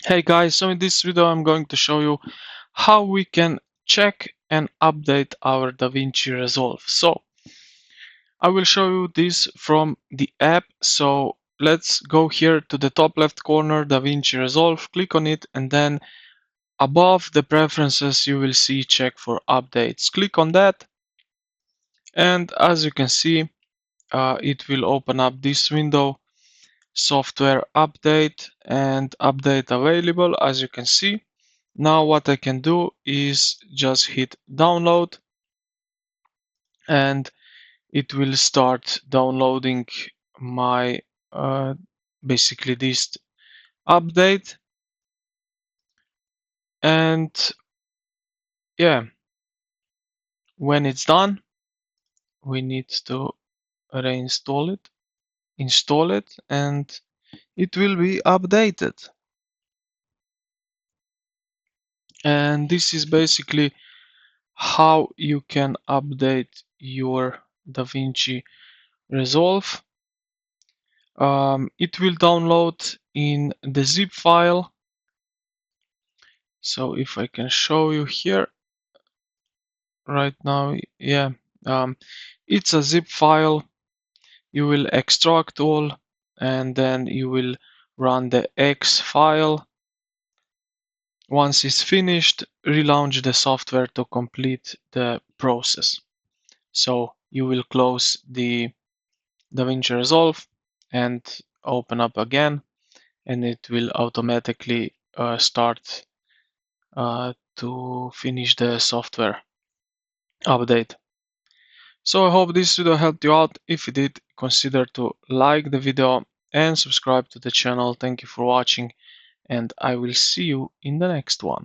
Hey guys, so in this video I'm going to show you how we can check and update our Davinci Resolve. So I will show you this from the app. So let's go here to the top left corner, Davinci Resolve, click on it, and then above the preferences you will see check for updates. Click on that, and as you can see it will open up this window, software update and update available. As you can see, now what I can do is just hit download, and it will start downloading my basically this update. And yeah, when it's done we need to reinstall it, install it, and it will be updated. And this is basically how you can update your Davinci Resolve. It will download in the zip file. So if I can show you here right now, yeah, it's a zip file. You will extract all, and then you will run the X file. Once it's finished, relaunch the software to complete the process. So you will close the Davinci Resolve and open up again, and it will automatically start to finish the software update. So I hope this video helped you out. If it did, consider to like the video and subscribe to the channel. Thank you for watching, and I will see you in the next one.